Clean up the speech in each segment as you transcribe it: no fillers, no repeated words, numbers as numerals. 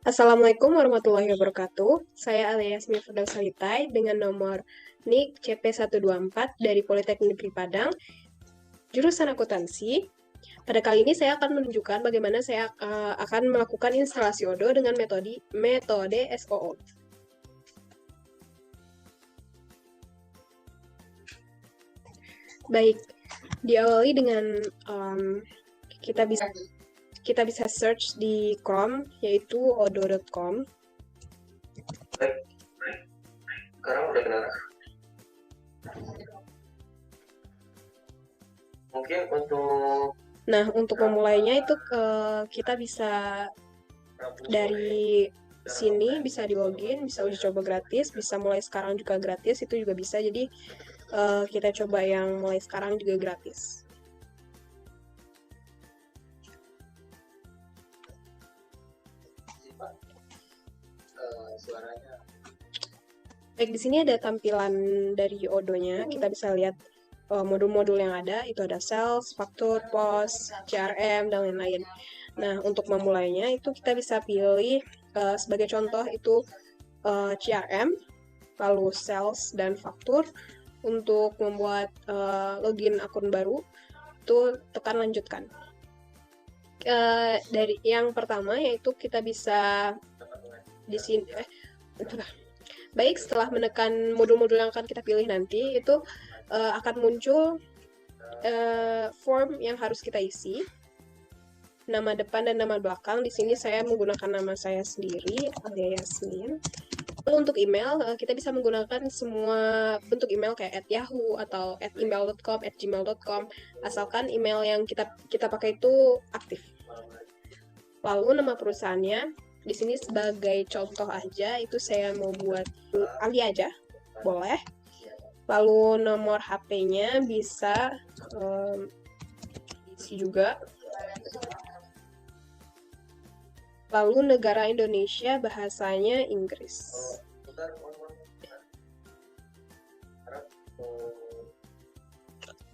Assalamualaikum warahmatullahi wabarakatuh. Saya Alia Yasmin Salitai dengan nomor NIK CP124 dari Politeknik Negeri Padang, jurusan akuntansi. Pada kali ini saya akan menunjukkan bagaimana saya akan melakukan instalasi ODO dengan metode SOO. Baik, diawali dengan kita bisa search di Chrome, yaitu odo.com. Baik, sekarang udah kedengaran. Mungkin untuk memulainya itu kita bisa dari sini bisa di login, bisa uji coba gratis, bisa mulai sekarang juga gratis, itu juga bisa. Jadi kita coba yang mulai sekarang juga gratis. suaranya. Baik, di sini ada tampilan dari Odo-nya. Kita bisa lihat modul-modul yang ada, itu ada sales, faktur, pos, CRM, dan lain-lain. Nah, untuk memulainya itu kita bisa pilih sebagai contoh itu CRM, lalu sales dan faktur. Untuk membuat login akun baru, itu tekan lanjutkan. Dari yang pertama yaitu kita bisa di sini. Baik, setelah menekan modul-modul yang akan kita pilih nanti, itu akan muncul form yang harus kita isi. Nama depan dan nama belakang. Di sini saya menggunakan nama saya sendiri, Alia Yasmin. Untuk email, kita bisa menggunakan semua bentuk email kayak @yahoo atau @email.com, @gmail.com, asalkan email yang kita pakai itu aktif. Lalu nama perusahaannya, di sini sebagai contoh aja, itu saya mau buat Ali aja, boleh. Lalu nomor HP-nya bisa diisi juga. Lalu negara Indonesia, bahasanya Inggris.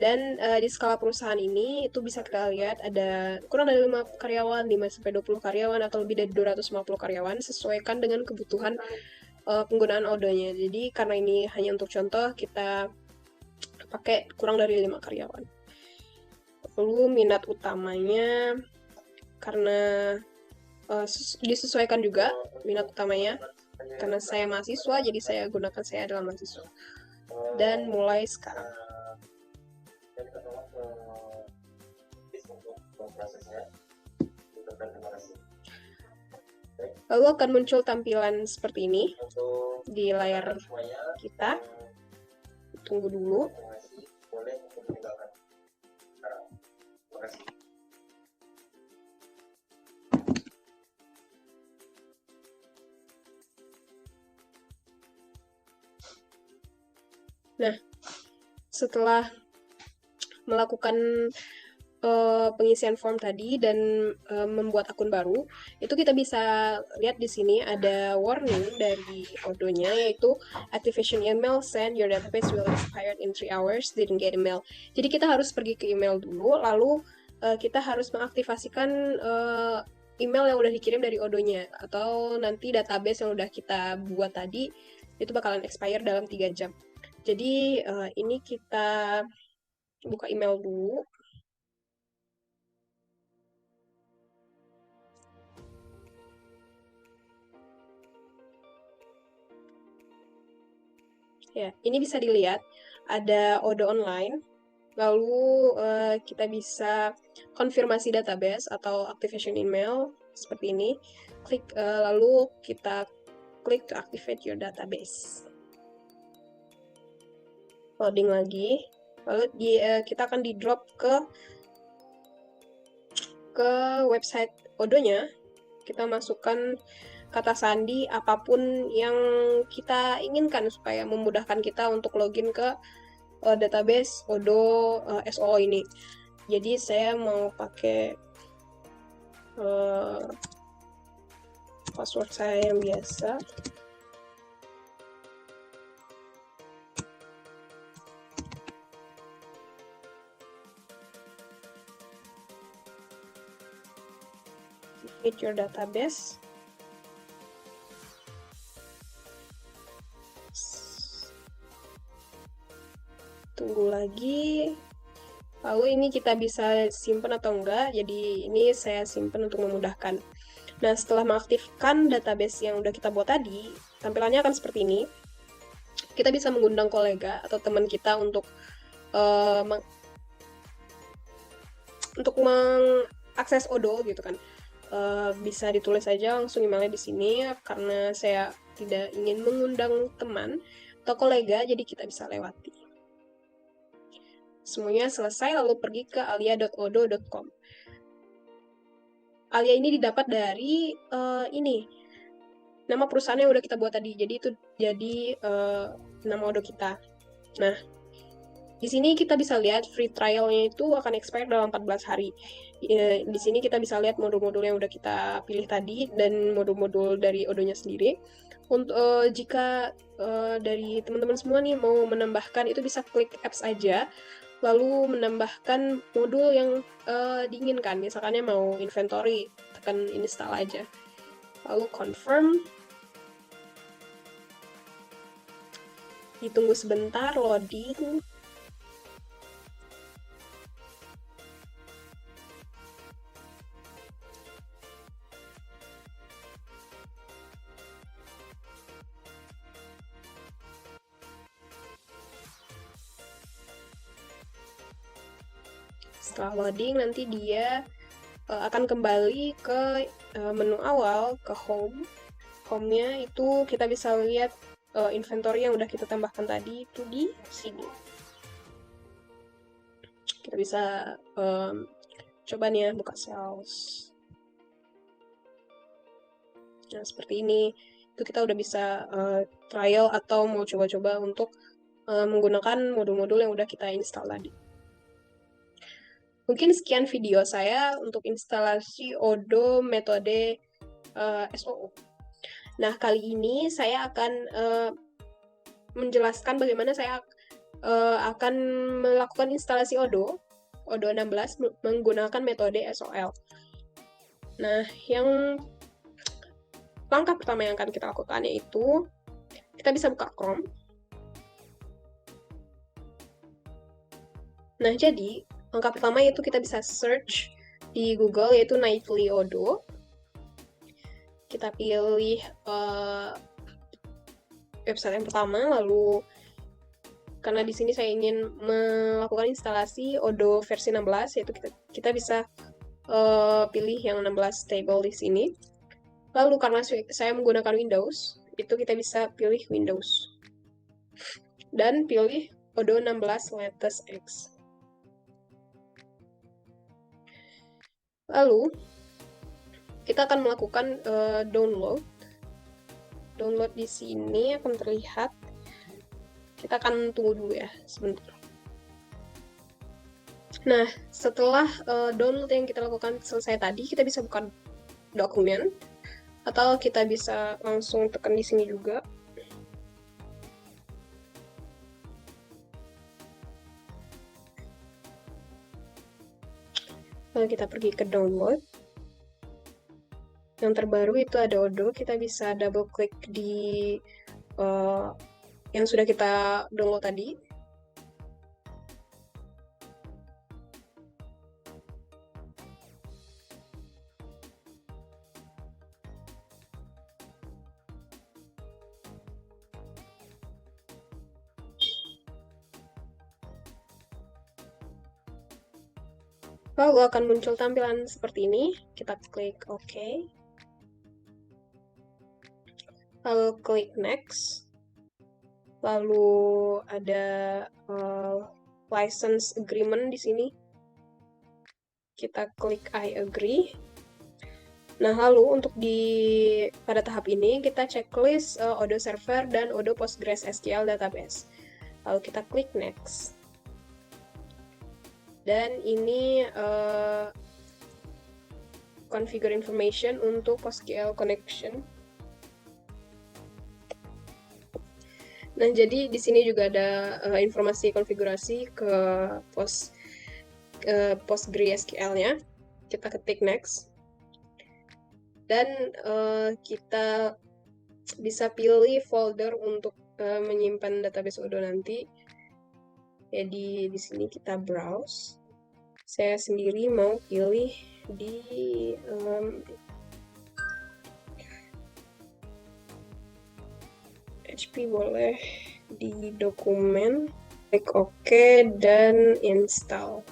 Dan di skala perusahaan ini itu bisa kita lihat ada kurang dari 5 karyawan, 5-20 karyawan, atau lebih dari 250 karyawan, sesuaikan dengan kebutuhan penggunaan Odo-nya. Jadi karena ini hanya untuk contoh, kita pakai kurang dari 5 karyawan. Lalu minat utamanya, karena disesuaikan juga minat utamanya, karena saya mahasiswa, jadi saya gunakan saya adalah mahasiswa. Dan mulai sekarang. Lalu akan muncul tampilan seperti ini di layar kita. Tunggu dulu. Nah, setelah melakukan pengisian form tadi dan membuat akun baru, itu kita bisa lihat di sini ada warning dari Odo-nya, yaitu activation email send your database will expire in 3 hours, didn't get email. Jadi kita harus pergi ke email dulu, lalu kita harus mengaktifasikan email yang udah dikirim dari Odo-nya, atau nanti database yang udah kita buat tadi itu bakalan expire dalam 3 jam. Jadi ini kita buka email dulu. Ya, ini bisa dilihat ada Odo online. Lalu kita bisa konfirmasi database atau activation email seperti ini. Lalu kita klik to activate your database. Loading lagi. Lalu kita akan di drop ke website Odo-nya. Kita masukkan kata sandi apapun yang kita inginkan supaya memudahkan kita untuk login ke database Odo SOO ini. Jadi saya mau pakai password saya yang biasa. Activate your database. Tunggu lagi. Lalu ini kita bisa simpan atau enggak. Jadi ini saya simpan untuk memudahkan. Nah, setelah mengaktifkan database yang udah kita buat tadi, tampilannya akan seperti ini. Kita bisa mengundang kolega atau teman kita untuk mengakses Odoo gitu kan. Bisa ditulis aja langsung emailnya di sini, karena saya tidak ingin mengundang teman atau kolega, jadi kita bisa lewati. Semuanya selesai, lalu pergi ke alia.odoo.com. Alia ini didapat dari ini nama perusahaan yang udah kita buat tadi. Jadi itu jadi nama Odoo kita. Nah, di sini kita bisa lihat free trial-nya itu akan expire dalam 14 hari. Di sini kita bisa lihat modul-modul yang udah kita pilih tadi dan modul-modul dari Odoo-nya sendiri. Untuk jika dari teman-teman semua nih mau menambahkan, itu bisa klik apps aja, lalu menambahkan modul yang diinginkan. Misalkannya mau inventory, tekan install aja. Lalu confirm. Ditunggu sebentar, loading. Setelah loading, nanti dia akan kembali ke menu awal, ke home. Home-nya itu kita bisa lihat inventory yang udah kita tambahkan tadi itu di sini. Kita bisa coba nih ya, buka sales. Nah, seperti ini. Itu kita udah bisa trial atau mau coba-coba untuk menggunakan modul-modul yang udah kita install tadi. Mungkin sekian video saya untuk instalasi Odoo metode SOO. Nah, kali ini saya akan menjelaskan bagaimana saya akan melakukan instalasi Odoo 16 menggunakan metode SOL. Nah, yang langkah pertama yang akan kita lakukan yaitu kita bisa buka Chrome. Nah, jadi langkah pertama yaitu kita bisa search di Google yaitu Nightly Odoo. Kita pilih website yang pertama, lalu karena di sini saya ingin melakukan instalasi Odoo versi 16, yaitu kita bisa pilih yang 16 table di sini. Lalu karena saya menggunakan Windows, itu kita bisa pilih Windows. Dan pilih Odoo 16 Latest X. Lalu kita akan melakukan download. Download di sini akan terlihat. Kita akan tunggu dulu ya sebentar. Nah, setelah download yang kita lakukan selesai tadi, kita bisa buka dokumen atau kita bisa langsung tekan di sini juga. Lalu kita pergi ke download. Yang terbaru itu ada Odoo, kita bisa double klik di yang sudah kita download tadi. Lalu akan muncul tampilan seperti ini. Kita klik OK. Lalu klik Next. Lalu ada license agreement di sini. Kita klik I agree. Nah, lalu untuk pada tahap ini kita checklist Odoo server dan Odoo PostgreSQL database. Lalu kita klik Next. Dan ini configure information untuk PostgreSQL connection. Nah, jadi di sini juga ada informasi konfigurasi ke PostgreSQL-nya. Kita ketik Next. Dan kita bisa pilih folder untuk menyimpan database Odoo nanti. Jadi di sini kita browse. Saya sendiri mau pilih di HP, boleh di dokumen, klik OK dan install.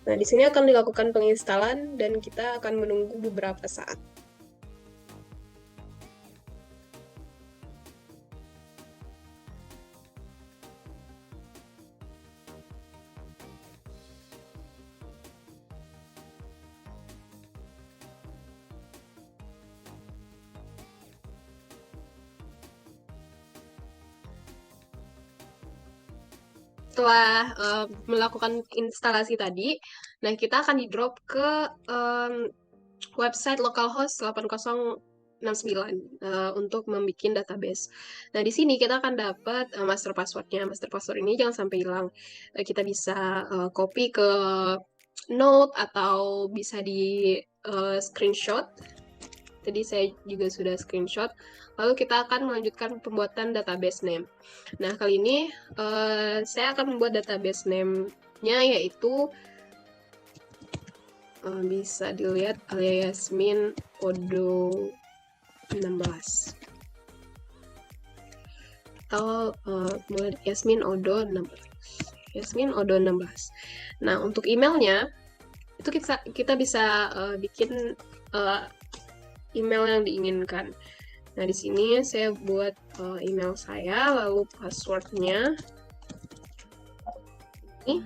Nah, di sini akan dilakukan penginstalan dan kita akan menunggu beberapa saat. Setelah melakukan instalasi tadi, nah kita akan di-drop ke website localhost 8069 untuk membuat database. Nah, di sini kita akan dapat master passwordnya. Master password ini jangan sampai hilang. Kita bisa copy ke note atau bisa di screenshot. Tadi saya juga sudah screenshot. Lalu kita akan melanjutkan pembuatan database name. Nah, kali ini saya akan membuat database name-nya yaitu bisa dilihat Alia Yasmin Odo 16 atau Yasmin Odo 16. Yasmin Odo 16. Nah, untuk emailnya itu kita bisa bikin email yang diinginkan. Nah, di sini saya buat email saya, lalu passwordnya ini.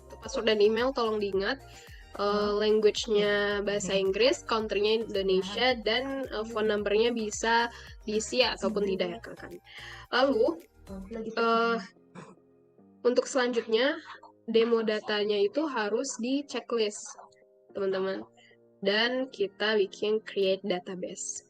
Untuk password dan email tolong diingat language-nya bahasa Inggris, country-nya Indonesia, dan phone number-nya bisa diisi ataupun tidak ya kan. Lalu untuk selanjutnya demo datanya itu harus di checklist, teman-teman. Dan kita bikin create database.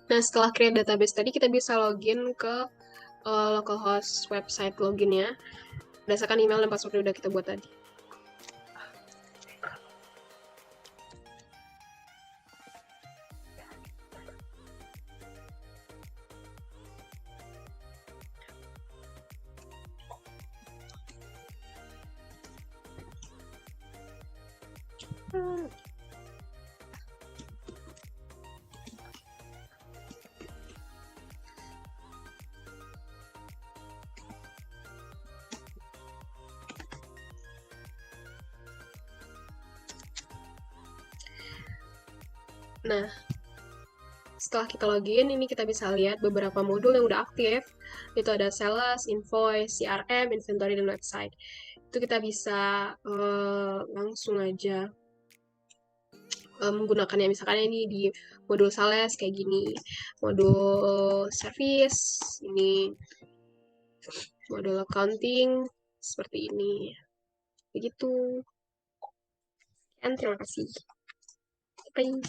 Nah, setelah create database tadi, kita bisa login ke localhost website loginnya berdasarkan email dan password yang udah kita buat tadi. Nah, setelah kita login, ini kita bisa lihat beberapa modul yang udah aktif. Itu ada sales, invoice, CRM, inventory, dan website. Itu kita bisa langsung aja menggunakannya. Misalkan ini di modul sales kayak gini, modul service ini, modul accounting seperti ini. Begitu. Dan terima kasih. Bye.